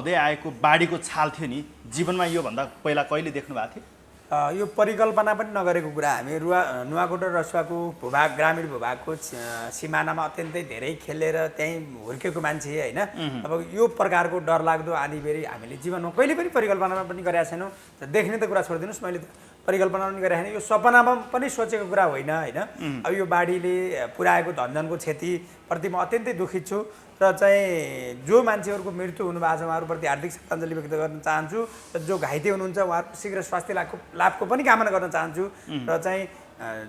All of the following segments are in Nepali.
हुँदै आएको बाढीको छाल थियो नि, जीवनमा योभन्दा पहिला कहिले देख्नु भएको थियो? यो परिकल्पना पनि नगरेको कुरा। हामी नुवाकोट र रसुवाको भूभाग, ग्रामीण भूभागको सिमानामा अत्यन्तै धेरै खेलेर त्यहीँ हुर्केको मान्छे होइन। अब यो प्रकारको डरलाग्दो आँधीबेहरी हामीले जीवनमा कहिले पनि परिकल्पनामा पनि गरेका छैनौँ। देख्ने त कुरा छोडिदिनुहोस्, मैले परिकल्पना पनि गरेको छैन। यो सपनामा पनि सोचेको कुरा होइन होइन। अब यो बाढीले पुर्याएको धनजनको क्षतिप्रति म अत्यन्तै दुखित छु र चाहिँ जो मान्छेहरूको मृत्यु हुनुभएको छ उहाँहरूप्रति हार्दिक श्रद्धाञ्जली व्यक्त गर्न चाहन्छु र जो घाइते हुनुहुन्छ उहाँहरूको शीघ्र स्वास्थ्य लाभको पनि कामना गर्न चाहन्छु र चाहिँ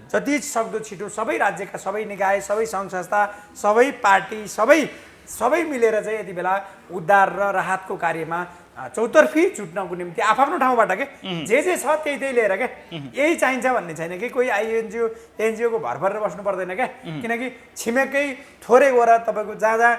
जति सक्दो छिटो सबै राज्यका सबै निकाय, सबै सङ्घ संस्था, सबै पार्टी, सबै मिलेर चाहिँ यति बेला उद्धार र राहतको कार्यमा चौतर्फी जुट्नको निम्ति आफ्नो ठाउँबाट के जे छ त्यही लिएर क्या यही चाहिन्छ भन्ने छैन कि कोही एनजिओको भर परेर बस्नु पर्दैन क्या। किनकि छिमेकै थोरै गएर तपाईँको जहाँ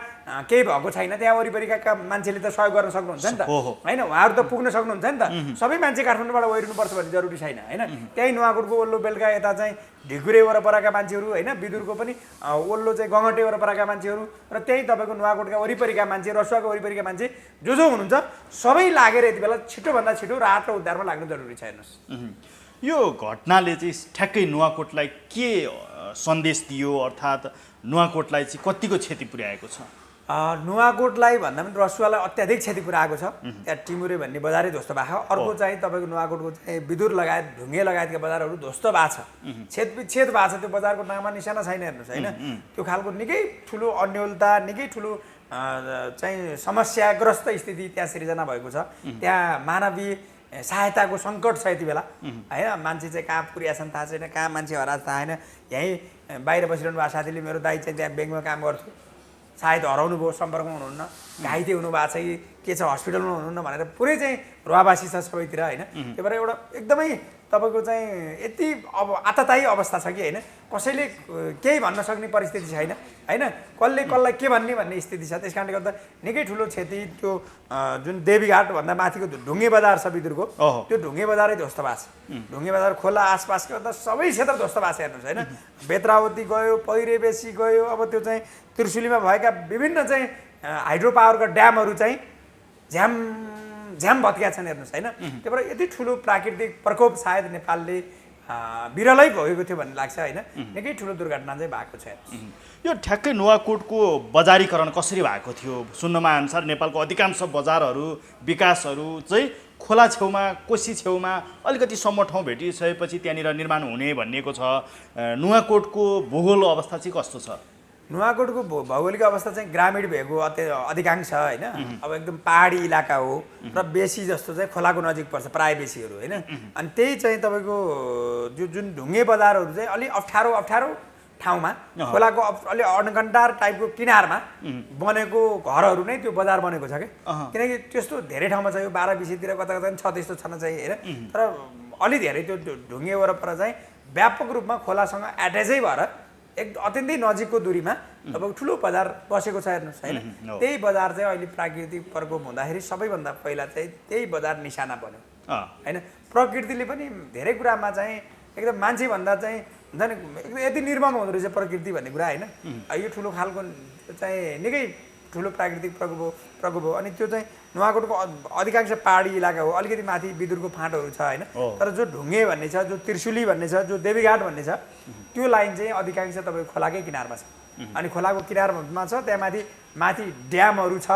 केही भएको छैन त्यहाँ वरिपरिका मान्छेले त सहयोग गर्न सक्नुहुन्छ नि त होइन, उहाँहरू त पुग्न सक्नुहुन्छ नि त। सबै मान्छे काठमाडौँबाट ओहिरिनुपर्छ भन्ने जरुरी छैन होइन। त्यही नुवाकोटको ओल्लो बेलुका यता चाहिँ ढिकुरे वरपरका मान्छेहरू होइन, बिदुरको पनि ओल्लो चाहिँ गङ्गटे वरपरका मान्छेहरू र त्यही तपाईँको नुवाकोटका वरिपरिका मान्छे, रसुवाको वरिपरिका मान्छे जो हुनुहुन्छ सबै लागेर यति बेला छिटोभन्दा छिटो राहत र उद्धारमा लाग्नु जरुरी छ। हेर्नुहोस्, यो घटनाले चाहिँ ठ्याक्कै नुवाकोटलाई के सन्देश दियो, अर्थात् नुवाकोटलाई चाहिँ कतिको क्षति पुर्याएको छ? नुवाकोटलाई भन्दा पनि रसुवालाई अत्याधिक क्षति पुर्याएको छ। त्यहाँ टिमुरे भन्ने बजारै ध्वस्त भएको छ। अर्को चाहिँ तपाईँको नुवाकोटको चाहिँ बिदुर लगायत ढुङ्गे लगायतका बजारहरू ध्वस्त भएको छ, छेदविच्छेद भएको छ। त्यो बजारको नाममा निशाना छैन। हेर्नुहोस् होइन, त्यो खालको निकै ठुलो अन्यलता, निकै ठुलो चाहिँ समस्याग्रस्त स्थिति त्यहाँ सिर्जना भएको छ। त्यहाँ मानवीय सहायताको सङ्कट छ यति बेला होइन। मान्छे चाहिँ कहाँ पुर्या छन् थाहा छैन, कहाँ मान्छे हराएको थाहा छैन। यहीँ बाहिर बसिरहनु भएको साथीले मेरो दाइ चाहिँ त्यहाँ ब्याङ्कमा काम गर्थ्यो, सायद हराउनु भयो, सम्पर्कमा हुनुहुन्न, घाइते हुनुभएको छ कि के छ, हस्पिटलमा हुनुहुन्न भनेर पुरै चाहिँ रुवाबासी छ सबैतिर होइन। त्यही भएर एउटा एकदमै तपाईँको चाहिँ यति अब आततायी अवस्था छ कि होइन, कसैले केही भन्न सक्ने परिस्थिति छैन होइन। कसलाई के भन्ने स्थिति छ। त्यस कारणले गर्दा निकै ठुलो क्षति त्यो जुन देवीघाट भन्दा माथिको ढुङ्गे बजार छ बिदुरको, त्यो ढुङ्गे बजारै ध्वस्त भएको छ। ढुङ्गे बजार खोला आसपासको गर्दा सबै क्षेत्र ध्वस्त भएको छ। हेर्नुहोस् होइन, बेत्रावती गयो, पहिरेबेसी गयो, अब त्यो चाहिँ त्रिशुलीमा भएका विभिन्न चाहिँ हाइड्रो पावरका ड्यामहरू चाहिँ झ्याम भत्किया छन्। हेर्नुहोस् होइन, त्यही भएर यति ठुलो प्राकृतिक प्रकोप सायद नेपालले बिरलै भोगेको थियो भन्ने लाग्छ होइन। निकै ठुलो दुर्घटना चाहिँ भएको छ। यो ठ्याक्कै नुवाकोटको बजारीकरण कसरी भएको थियो? सुन्नमा अनुसार नेपालको अधिकांश बजारहरू, विकासहरू चाहिँ खोला छेउमा, कोशी छेउमा अलिकति सम्म ठाउँ भेटिसकेपछि त्यहाँनिर निर्माण हुने भनिएको छ। नुवाकोटको भूगोल अवस्था चाहिँ कस्तो छ? नुवाकोटको भौगोलिक अवस्था चाहिँ ग्रामीण भएको अधिकांश होइन। अब एकदम पहाडी इलाका हो र बेसी जस्तो चाहिँ खोलाको नजिक पर्छ, प्राय बेसीहरू होइन। अनि त्यही चाहिँ तपाईँको जुन ढुङ्गे बजारहरू चाहिँ अलिक अप्ठ्यारो ठाउँमा, खोलाको अलि अनकन्टार टाइपको किनारमा बनेको घरहरू नै त्यो बजार बनेको छ क्या। किनकि त्यस्तो धेरै ठाउँमा छ, यो 12-20तिर कता छ त्यस्तो छन चाहिँ होइन। तर अलि धेरै त्यो ढुङ्गे वरपर चाहिँ व्यापक रूपमा खोलासँग एट्याचै भएर अत्यन्तै नजिकको दूरीमा तपाईँको ठुलो बजार बसेको छ। हेर्नुहोस् होइन, त्यही बजार चाहिँ अहिले प्राकृतिक प्रकोप हुँदाखेरि सबैभन्दा पहिला चाहिँ त्यही बजार निशाना बन्यो होइन। प्रकृतिले पनि धेरै कुरामा चाहिँ एकदम मान्छेभन्दा चाहिँ हुन्छ नि यति निर्मम हुँदो रहेछ प्रकृति भन्ने कुरा होइन। यो ठुलो खालको चाहिँ निकै ठुलो प्राकृतिक प्रकोप हो। अनि त्यो चाहिँ नुवाकोटको अधिकांश पहाडी इलाका हो, अलिकति माथि बिदुरको फाँटहरू छ होइन। तर जो ढुङ्गे भन्ने छ, जो त्रिशुली भन्ने छ, जो देवीघाट भन्ने छ, त्यो लाइन चाहिँ अधिकांश तपाईँको खोलाकै किनारमा छ। अनि खोलाको किनारमा छ, त्यहाँ माथि ड्यामहरू छ,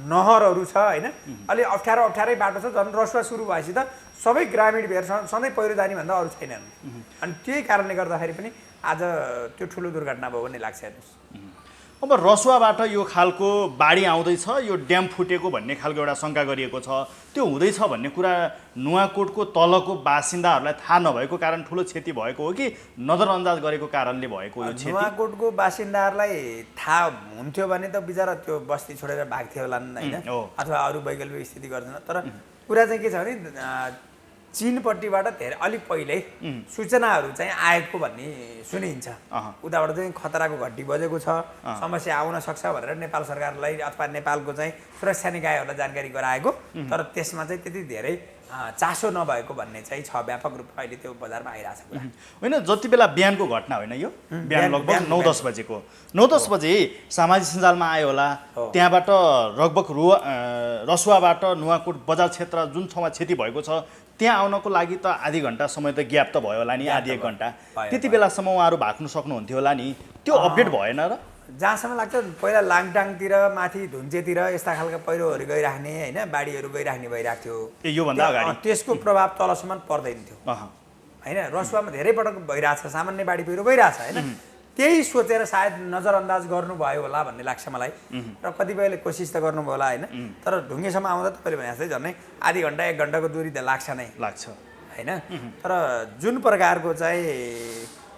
नहरहरू छ होइन। अलि अप्ठ्यारै बाटो छ। झन् रसुवा सुरु भएपछि त सबै ग्रामीण भेर सधैँ पहिरो जाने भन्दा अरू छैन। अनि त्यही कारणले गर्दाखेरि पनि आज त्यो ठुलो दुर्घटना भयो भन्ने लाग्छ। हेर्नुहोस्, अब रसुवाबाट यो खालको बाढी आउँदैछ, यो ड्याम फुटेको भन्ने खालको एउटा शङ्का गरिएको छ। त्यो हुँदैछ भन्ने कुरा नुवाकोटको तलको बासिन्दाहरूलाई थाहा नभएको कारण ठुलो क्षति भएको हो कि नजरअन्दाज गरेको कारणले भएको यो क्षति? नुवाकोटको बासिन्दाहरूलाई थाहा हुन्थ्यो भने त बिचरा त्यो बस्ती छोडेर भाग्थ्यो होला होइन, अथवा अरू वैकल्पिक स्थिति गर्दैन। तर कुरा चाहिँ के छ भने चीनपट्टिबाट धेरै अलिक पहिल्यै सूचनाहरू चाहिँ आएको भन्ने सुनिन्छ। उताबाट चाहिँ खतराको घन्टी बजेको छ, समस्या आउन सक्छ भनेर नेपाल सरकारलाई अथवा नेपालको चाहिँ सुरक्षा निकायहरूलाई जानकारी गराएको। तर त्यसमा चाहिँ त्यति धेरै चासो नभएको भन्ने चाहिँ छ व्यापक रूपमा अहिले त्यो बजारमा आइरहेछ कुरा। होइन जति बेला बिहानको घटना होइन यो बिहान लगभग 9-10 बजेको 9-10 बजे सामाजिक सञ्जालमा आयो होला त्यहाँबाट लगभग रसुवाबाट नुवाकोट बजार क्षेत्र जुन ठाउँमा क्षति भएको छ त्यहाँ आउनको लागि त आधी घन्टा समय त ग्याप त भयो होला नि आधी 1 घन्टा त्यति बेलासम्म उहाँहरू भाग्नु सक्नुहुन्थ्यो होला नि त्यो अपडेट भएन र जहाँसम्म लाग्छ पहिला लाङटाङतिर माथि धुन्चेतिर यस्ता खालका पहिरोहरू गइराख्ने होइन बाढीहरू गइराख्ने भइरहेको थियो योभन्दा अगाडि त्यसको प्रभाव तलसम्म पर्दैन थियो होइन रसुवामा धेरै पटक भइरहेछ सामान्य बाढी पहिरो गइरहेछ होइन त्यही सोचेर सायद नजरअन्दाज गर्नुभयो होला भन्ने लाग्छ मलाई र कतिपयले कोसिस त गर्नुभयो होला होइन तर ढुङ्गेसम्म आउँदा तपाईँले भने जस्तै झन्डै आधी घन्टा 1 घन्टाको दूरी त लाग्छ नै लाग्छ होइन तर जुन प्रकारको चाहिँ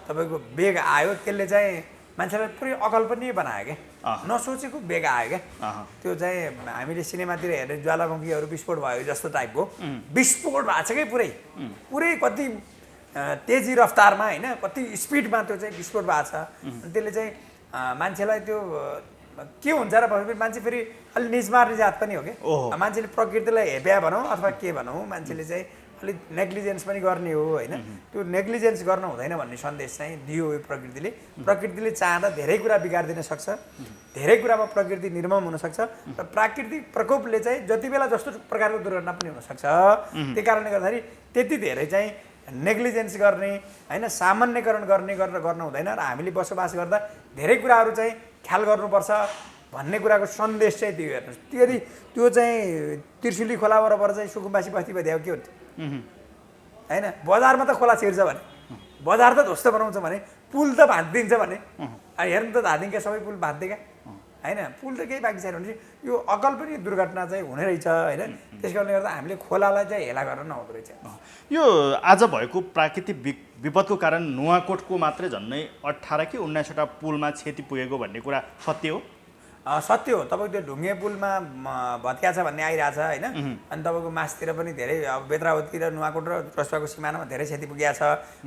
तपाईँको वेग आयो त्यसले चाहिँ मान्छेलाई पुरै अकल्पनीय बनायो क्या नसोचेको वेग आयो क्या त्यो चाहिँ हामीले सिनेमातिर हेर्ने ज्वालामुखीहरू विस्फोट भयो जस्तो टाइपको विस्फोट भएको छ कि पुरै कति तेजी रफ्तारमा होइन कति स्पिडमा त्यो चाहिँ विस्फोट भएको छ अनि त्यसले चाहिँ मान्छेलाई त्यो के हुन्छ र भनेपछि मान्छे फेरि अलिक निजमार्ने जात पनि हो कि मान्छेले प्रकृतिलाई हेप्या भनौँ अथवा के भनौँ मान्छेले चाहिँ अलिक नेग्लिजेन्स पनि गर्ने हो होइन त्यो नेग्लिजेन्स गर्न हुँदैन भन्ने सन्देश चाहिँ दियो यो प्रकृतिले चाहँदा धेरै कुरा बिगारिदिन सक्छ धेरै कुरामा प्रकृति निर्मम हुनसक्छ र प्राकृतिक प्रकोपले चाहिँ जति बेला जस्तो प्रकारको दुर्घटना पनि हुनसक्छ त्यही कारणले गर्दाखेरि त्यति धेरै चाहिँ नेग्लिजेन्स गर्ने होइन सामान्यकरण गर्न हुँदैन र हामीले बसोबास गर्दा धेरै कुराहरू चाहिँ ख्याल गर्नुपर्छ भन्ने कुराको सन्देश चाहिँ दियो हेर्नुहोस् यदि त्यो चाहिँ त्रिशुली खोला वरपर चाहिँ सुकुम्बासी बस्ती भइदियो के हुन्थ्यो होइन बजारमा त खोला छिर्छ भने बजार त ध्वस्त बनाउँछ भने पुल त भाँचिदिन्छ भने हेर्नु त धादिङका सबै पुल भाँच्दिएका होइन पुल त केही बाँकी छैन भने यो अकल्पनीय दुर्घटना चाहिँ हुने रहेछ होइन त्यस कारणले गर्दा हामीले खोलालाई चाहिँ हेला गर्न नहुँदो रहेछ यो आज भएको प्राकृतिक विपदको कारण नुवाकोटको मात्रै झन्डै 18 कि 19वटा पुलमा क्षति पुगेको भन्ने कुरा सत्य हो सत्य हो तपाईँको त्यो ढुङ्गे पुलमा भत्किया छ भन्ने आइरहेछ होइन अनि तपाईँको मासतिर पनि धेरै अब बेत्रावती र नुवाकोट र रसुवाको सिमानामा धेरै क्षति पुगेको छ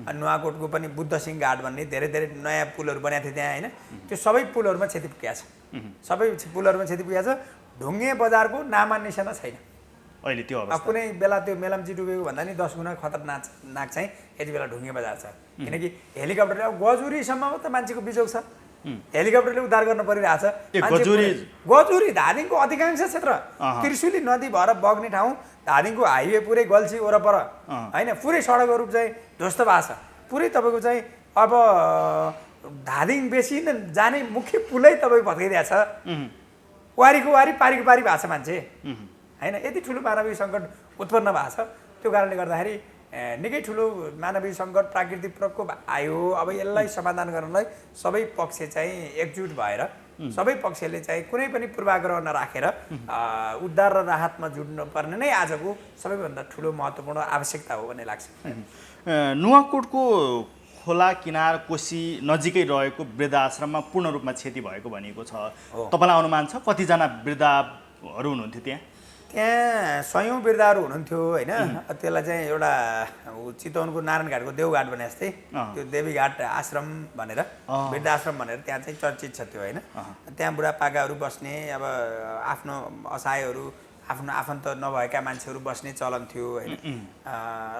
अनि नुवाकोटको पनि बुद्ध सिंह घाट भन्ने धेरै धेरै नयाँ पुलहरू बनाएको थियो त्यहाँ होइन त्यो सबै पुलहरूमा क्षति पुगेको छ सबै पुलहरूमा क्षति पुगेको छ ढुङ्गे बजारको नाममा निशाना छैन अहिले त्यो अवस्था कुनै बेला त्यो मेलम्ची डुबेको भन्दा नि 10 गुणा खतरनाक चाहिँ यति बेला ढुङ्गे बजार छ किनकि हेलिकप्टरले अब गजुरीसम्म त मान्छेको बिजोग छ हेलिकप्टरले उद्धार गर्न परिरहेछ गजुरी धादिङको अधिकांश क्षेत्र त्रिशुली नदी भएर बग्ने ठाउँ धादिङको हाइवे पुरै गल्छी वरपर होइन पुरै सडकहरू चाहिँ ध्वस्त भएको छ पुरै तपाईँको चाहिँ अब धादिङ बेसी जाने मुख्य पुलै तपाईँको भत्काइदिएको छ वारीको वारी पारीको पारी भएको छ मान्छे होइन यति ठुलो मानवीय सङ्कट उत्पन्न भएको छ त्यो कारणले गर्दाखेरि निकै ठुलो मानवीय सङ्कट प्राकृतिक प्रकोप आयो अब यसलाई समाधान गर्नलाई सबै पक्ष चाहिँ एकजुट भएर सबै पक्षले चाहिँ कुनै पनि पूर्वाग्रह नराखेर उद्धार र राहतमा जुट्नु पर्ने नै आजको सबैभन्दा ठुलो महत्त्वपूर्ण आवश्यकता हो भन्ने लाग्छ नुवाकोटको खोला किनार कोशी नजिकै रहेको वृद्ध आश्रममा पूर्ण रूपमा क्षति भएको भनिएको छ तपाईँलाई अनुमान छ कतिजना वृद्धहरू हुनुहुन्थ्यो त्यहाँ 100औं वृद्धहरू हुनुहुन्थ्यो होइन त्यसलाई चाहिँ एउटा चितवनको नारायणघाटको देवघाट भने जस्तै त्यो देवीघाट आश्रम भनेर वृद्ध आश्रम भनेर त्यहाँ चाहिँ चर्चित छ त्यो होइन त्यहाँ बुढापाकाहरू बस्ने अब आफ्नो असहायहरू आफ्नो आफन्त नभएका मान्छेहरू बस्ने चलन थियो होइन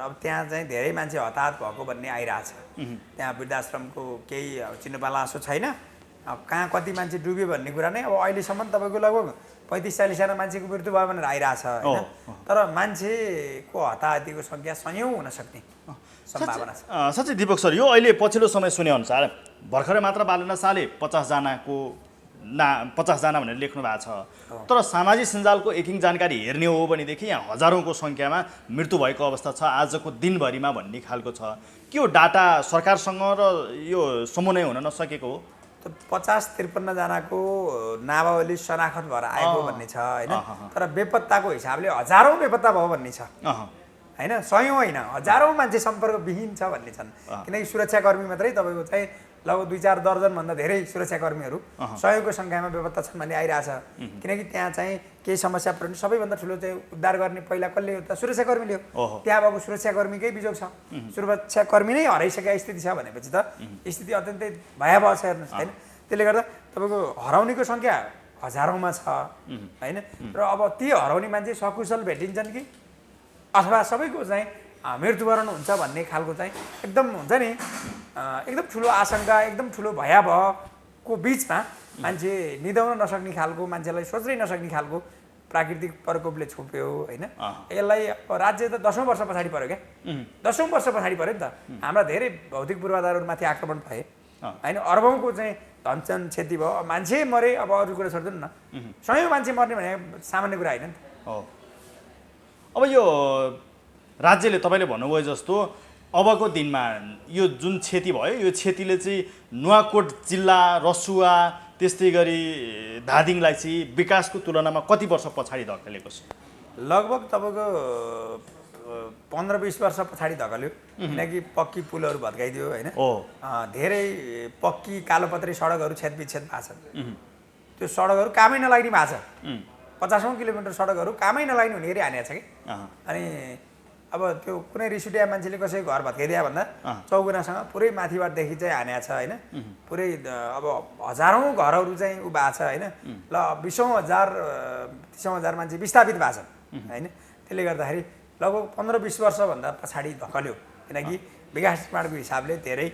अब त्यहाँ चाहिँ धेरै मान्छे हताहत भएको भन्ने आइरहेछ त्यहाँ वृद्धाश्रमको केही चिन्हपालासो छैन कहाँ कति मान्छे डुब्यो भन्ने कुरा नै अब अहिलेसम्म तपाईँको लगभग 35-40 जना मान्छेको मृत्यु भयो भनेर आइरहेछ होइन तर मान्छेको हताहतीको सङ्ख्या 100औं हुन सक्ने सम्भावना छ साँच्चै दीपक सर यो अहिले पछिल्लो समय सुने अनुसार भर्खरै मात्र बालुना साले 50 जना भनेर लेख्नु भएको छ तर सामाजिक सञ्जालको एकिङ जानकारी हेर्ने हो भनेदेखि यहाँ हजारौँको सङ्ख्यामा मृत्यु भएको अवस्था छ आजको दिनभरिमा भन्ने खालको छ के हो डाटा सरकारसँग र यो समन्वय हुन नसकेको हो 50-53 जनाको नामावली शनाखत भएर आएको भन्ने छ होइन तर बेपत्ताको हिसाबले हजारौँ बेपत्ता भयो भन्ने छ होइन 100औं होइन हजारौँ मान्छे सम्पर्कविहीन छ भन्ने छन् किनकि सुरक्षाकर्मी मात्रै तपाईँको चाहिँ लगभग 2-4 दर्जनभन्दा धेरै सुरक्षाकर्मीहरू 100औंको सङ्ख्यामा बेपत्ता छन् भन्ने आइरहेछ किनकि त्यहाँ चाहिँ केही समस्या पर्ने सबैभन्दा ठुलो चाहिँ उद्धार गर्ने पहिला कसले हो त सुरक्षाकर्मीले हो त्यहाँ भएको सुरक्षाकर्मीकै बिजोग छ सुरक्षाकर्मी नै हराइसकेका स्थिति छ भनेपछि त स्थिति अत्यन्तै भयावह छ हेर्नुहोस् होइन त्यसले गर्दा तपाईँको हराउनेको सङ्ख्या हजारौँमा छ होइन र अब ती हराउने मान्छे सकुशल भेटिन्छन् कि अथवा सबैको चाहिँ मृत्युवरण हुन्छ भन्ने खालको चाहिँ एकदम हुन्छ नि एकदम ठुलो आशंका एकदम ठुलो भयावहको बिचमा मान्छे निदाउन नसक्ने खालको मान्छेलाई सोच्नै नसक्ने खालको प्राकृतिक प्रकोपले छोप्यो होइन यसलाई राज्य त 10औं वर्ष पछाडि पर्यो क्या 10औं वर्ष पछाडि पर्यो नि त हाम्रा धेरै भौतिक पूर्वाधारहरूमाथि आक्रमण भए होइन अरबौँको चाहिँ धनचन क्षति भयो मान्छे मरे अब अरू कुरा छोड्दैन न सयौँ मान्छे मर्ने भने सामान्य कुरा होइन नि त अब यो राज्यले तपाईँले भन्नुभयो जस्तो अबको दिनमा यो जुन क्षति भयो यो क्षतिले चाहिँ नुवाकोट जिल्ला रसुवा त्यस्तै गरी धादिङलाई चाहिँ विकासको तुलनामा कति वर्ष पछाडि धकेलेको छ लगभग तपाईँको 15-20 वर्ष पछाडि धकल्यो किनकि पक्की पुलहरू भत्काइदियो होइन धेरै पक्की कालोपत्री सडकहरू छेदविच्छेद भएको छन् त्यो सडकहरू कामै नलाग्ने भएको छ 50औं किलोमिटर सडकहरू कामै नलाग्ने हुने गरी हानेको छ कि अनि अब त्यो कुनै रिसुटिया मान्छेले कसै घर भत्काइदिया भन्दा चौगुनासँग पुरै माथिबाटदेखि चाहिँ हानेको छ होइन पुरै अब हजारौँ घरहरू चाहिँ उ भएको छ होइन ल 20औं हजार 30औं हजार मान्छे विस्थापित भएको छन् होइन त्यसले गर्दाखेरि लगभग 15-20 वर्षभन्दा पछाडि धकल्यो किनकि विकास निर्माणको हिसाबले धेरै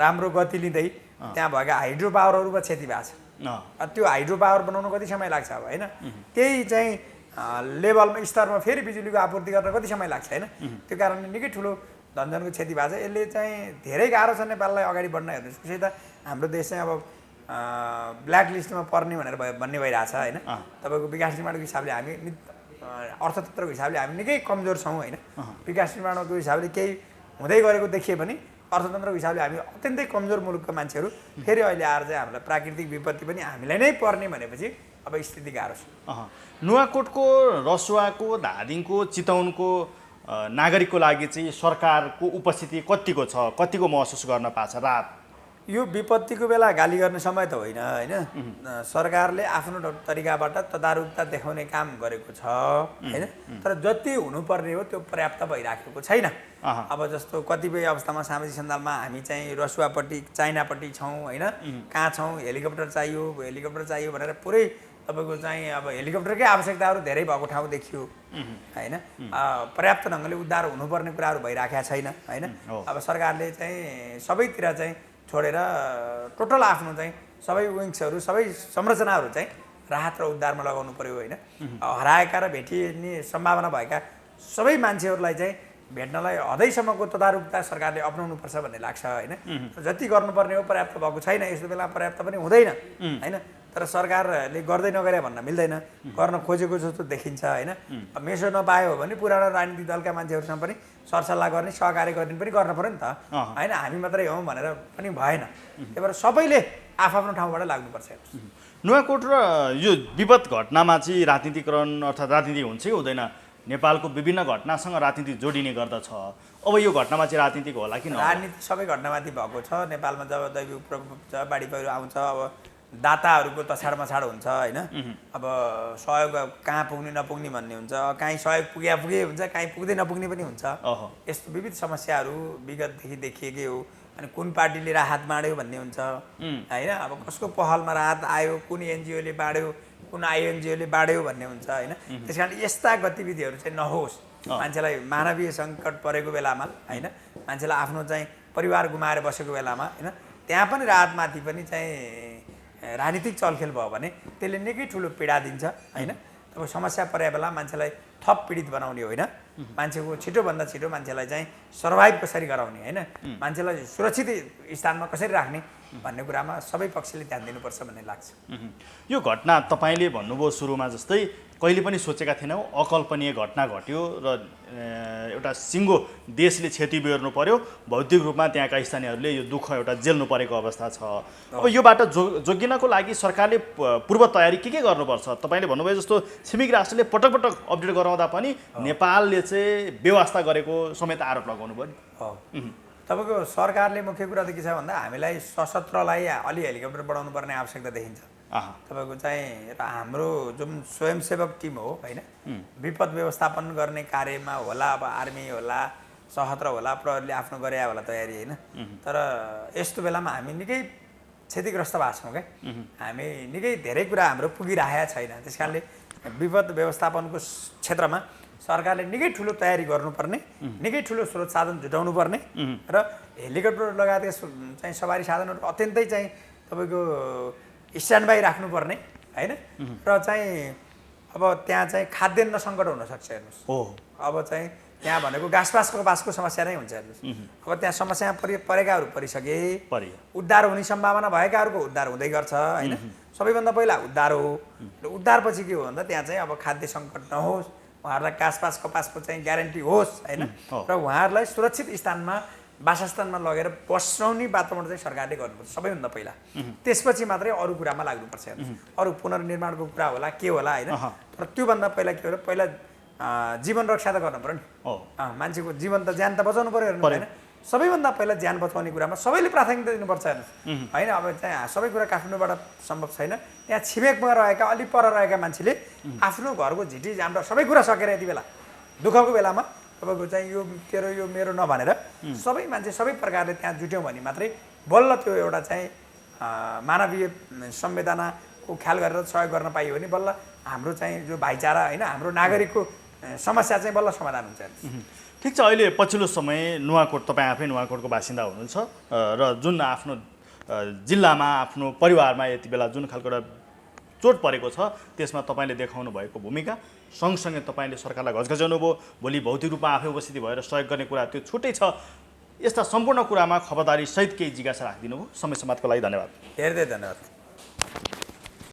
राम्रो गति लिँदै त्यहाँ भएका हाइड्रो पावरहरूमा क्षति भएको छ त्यो हाइड्रो पावर बनाउन कति समय लाग्छ अब होइन त्यही चाहिँ लेभलमा स्तरमा फेरि बिजुलीको आपूर्ति गर्न कति समय लाग्छ होइन त्यो कारणले निकै ठुलो धनजनको क्षति भएको छ यसले चाहिँ धेरै गाह्रो छ नेपाललाई अगाडि बढ्न हेर्नुहोस् त्यसै त हाम्रो देश चाहिँ अब ब्ल्याक लिस्टमा पर्ने भनेर भन्ने भइरहेछ होइन तपाईँको विकास निर्माणको हिसाबले हामी अर्थतन्त्रको हिसाबले हामी निकै कमजोर छौँ होइन विकास निर्माणको हिसाबले केही हुँदै गरेको देखिए पनि अर्थतन्त्रको हिसाबले हामी अत्यन्तै कमजोर मुलुकका मान्छेहरू फेरि अहिले आएर चाहिँ हामीलाई प्राकृतिक विपत्ति पनि हामीलाई नै पर्ने भनेपछि अब स्थिति गाह्रो छ नुवाकोटको रसुवाको धादिङको चितवनको नागरिकको लागि चाहिँ सरकारको उपस्थिति कतिको छ कतिको महसुस गर्न पाएको छ रात यो विपत्तिको बेला गाली गर्ने समय त होइन होइन सरकारले आफ्नो तरिकाबाट तदारुकता देखाउने काम गरेको छ होइन तर जति हुनुपर्ने हो त्यो पर्याप्त भइराखेको छैन अब जस्तो कतिपय अवस्थामा सामाजिक सञ्जालमा हामी चाहिँ रसुवापट्टि चाइनापट्टि छौँ होइन कहाँ छौँ हेलिकप्टर चाहियो भनेर पुरै तपाईँको चाहिँ अब हेलिकप्टरकै आवश्यकताहरू धेरै भएको ठाउँ देखियो होइन पर्याप्त ढङ्गले उद्धार हुनुपर्ने कुराहरू भइराखेका छैन होइन अब सरकारले चाहिँ सबैतिर चाहिँ छोडेर टोटल आफ्नो चाहिँ सबै विङ्सहरू सबै संरचनाहरू चाहिँ राहत र उद्धारमा लगाउनु पर्यो होइन हराएका र भेटिने सम्भावना भएका सबै मान्छेहरूलाई चाहिँ भेट्नलाई हदैसम्मको तदारुकता सरकारले अपनाउनुपर्छ भन्ने लाग्छ होइन जति गर्नुपर्ने हो पर्याप्त भएको छैन यस्तो बेला पर्याप्त पनि हुँदैन होइन तर सरकारले गर्दै नगरे भन्न मिल्दैन गर्न खोजेको जस्तो देखिन्छ होइन मेसो नपायो भने पुरानो राजनीतिक दलका मान्छेहरूसँग पनि सरसल्लाह गर्ने सहकार्य गर्ने पनि गर्न पर्यो नि त होइन हामी मात्रै हौँ भनेर पनि भएन त्यही भएर सबैले आफ्नो ठाउँबाट लाग्नुपर्छ नुवाकोट र यो विपद घटनामा चाहिँ राजनीतिकरण अर्थात् राजनीति हुन्छ कि हुँदैन नेपालको विभिन्न घटनासँग राजनीति जोडिने गर्दछ अब यो घटनामा चाहिँ राजनीतिक होला कि राजनीति सबै घटनामाथि भएको छ नेपालमा जब दैविक प्रकोप छ बाढी पहिरो आउँछ अब दाताहरूको तछाड मछाड हुन्छ होइन अब सहयोग कहाँ पुग्ने नपुग्ने भन्ने हुन्छ काहीँ सहयोग पुगे हुन्छ काहीँ पुग्दै नपुग्ने पनि हुन्छ यस्तो विविध समस्याहरू विगतदेखि देखिएकै हो अनि कुन पार्टीले राहत बाँड्यो भन्ने हुन्छ होइन अब कसको पहलमा राहत आयो कुन एनजिओले बाँड्यो कुन आइएनजिओले बाँड्यो भन्ने हुन्छ होइन त्यस कारण यस्ता गतिविधिहरू चाहिँ नहोस् मान्छेलाई मानवीय सङ्कट परेको बेलामा होइन मान्छेलाई आफ्नो चाहिँ परिवार गुमाएर बसेको बेलामा होइन त्यहाँ पनि राहतमाथि पनि चाहिँ राजनीतिक चलखेल भयो भने त्यसले निकै ठुलो पीडा दिन्छ होइन अब समस्या परे बेला मान्छेलाई थप पीडित बनाउने होइन मान्छेको छिटोभन्दा छिटो मान्छेलाई चाहिँ सर्भाइभ कसरी गराउने होइन मान्छेलाई सुरक्षित स्थानमा कसरी राख्ने भन्ने कुरामा सबै पक्षले ध्यान दिनुपर्छ भन्ने लाग्छ यो घटना तपाईँले भन्नुभयो सुरुमा जस्तै कहिले पनि सोचेका थिएनौँ अकल्पनीय घटना घट्यो र एउटा सिङ्गो देशले क्षति बेहोर्नु पर्यो भौतिक रूपमा त्यहाँका स्थानीयहरूले यो दुःख एउटा झेल्नु परेको अवस्था छ अब योबाट जोगिनको लागि सरकारले पूर्व तयारी के गर्नुपर्छ तपाईँले भन्नुभयो जस्तो छिमेकी राष्ट्रले पटक पटक अपडेट गराउँदा पनि नेपालले चाहिँ बेवास्ता गरेको समेत आरोप लगाउनु भयो नि तपाईँको सरकारले मुख्य कुरा त के छ भन्दा हामीलाई सशस्त्रलाई अलि हेलिकप्टर बढाउनु पर्ने आवश्यकता देखिन्छ तपाईँको चाहिँ हाम्रो जुन स्वयंसेवक टिम हो होइन विपद व्यवस्थापन गर्ने कार्यमा होला अब आर्मी होला सशस्त्र होला प्रहरीले आफ्नो गरे होला तयारी होइन तर यस्तो बेलामा हामी निकै क्षतिग्रस्त भएको छौँ क्या हामी निकै धेरै कुरा हाम्रो पुगिरहेको छैन त्यस कारणले विपद व्यवस्थापनको क्षेत्रमा सरकारले निकै ठुलो तयारी गर्नुपर्ने निकै ठुलो स्रोत साधन जुटाउनु पर्ने र हेलिकप्टर लगायतका चाहिँ सवारी साधनहरू अत्यन्तै चाहिँ तपाईँको स्ट्यान्ड बाई राख्नुपर्ने होइन र चाहिँ अब त्यहाँ चाहिँ खाद्यान्न सङ्कट हुनसक्छ हेर्नुहोस् हो अब चाहिँ त्यहाँ भनेको घाँसपासको समस्या नै हुन्छ हेर्नुहोस् अब त्यहाँ समस्या परेकाहरू परिसके उद्धार हुने सम्भावना भएकाहरूको उद्धार हुँदै गर्छ होइन सबैभन्दा पहिला उद्धार हो र उद्धारपछि के हो भन्दा त्यहाँ चाहिँ अब खाद्य सङ्कट नहोस् उहाँहरूलाई घाँसपास कपासको चाहिँ ग्यारेन्टी होस् होइन र उहाँहरूलाई सुरक्षित स्थानमा वासस्थानमा लगेर बसाउने वातावरण चाहिँ सरकारले गर्नुपर्छ सबैभन्दा पहिला त्यसपछि मात्रै अरू कुरामा लाग्नुपर्छ अरू पुनर्निर्माणको कुरा होला के होला होइन तर त्योभन्दा पहिला के हो पहिला जीवन रक्षा त गर्नु पर्यो नि मान्छेको जीवन त ज्यान त बचाउनु पर्यो हेर्नु होइन सबैभन्दा पहिला ज्यान बचाउने कुरामा सबैले प्राथमिकता दिनुपर्छ हेर्नुहोस् होइन अब चाहिँ सबै कुरा काठमाडौँबाट सम्भव छैन त्यहाँ छिमेकमा रहेका अलिक पर रहेका मान्छेले आफ्नो घरको झिटी हाम्रो सबै कुरा सकेर यति बेला दुःखको बेलामा तपाईँको चाहिँ यो तेरो यो मेरो नभनेर सबै मान्छे सबै प्रकारले त्यहाँ जुट्यौँ भने मात्रै बल्ल त्यो एउटा चाहिँ मानवीय संवेदनाको ख्याल गरेर सहयोग गर्न पाइयो भने बल्ल हाम्रो चाहिँ जो भाइचारा होइन हाम्रो नागरिकको समस्या चाहिँ बल्ल समाधान हुन्छ ठिक छ अहिले पछिल्लो समय नुवाकोट तपाईँ आफै नुवाकोटको बासिन्दा हुनुहुन्छ र जुन आफ्नो जिल्लामा आफ्नो परिवारमा यति बेला जुन खालको एउटा चोट परेको छ त्यसमा तपाईँले देखाउनु भएको भूमिका सँगसँगै तपाईँले सरकारलाई घचघच्याउनु भयो भोलि भौतिक रूपमा आफै उपस्थिति भएर सहयोग गर्ने कुरा त्यो छुट्टै छ यस्ता सम्पूर्ण कुरामा खबरदारी सहित केही जिज्ञासा राखिदिनु भयो समय समाजको लागि धन्यवाद धेरै धेरै धन्यवाद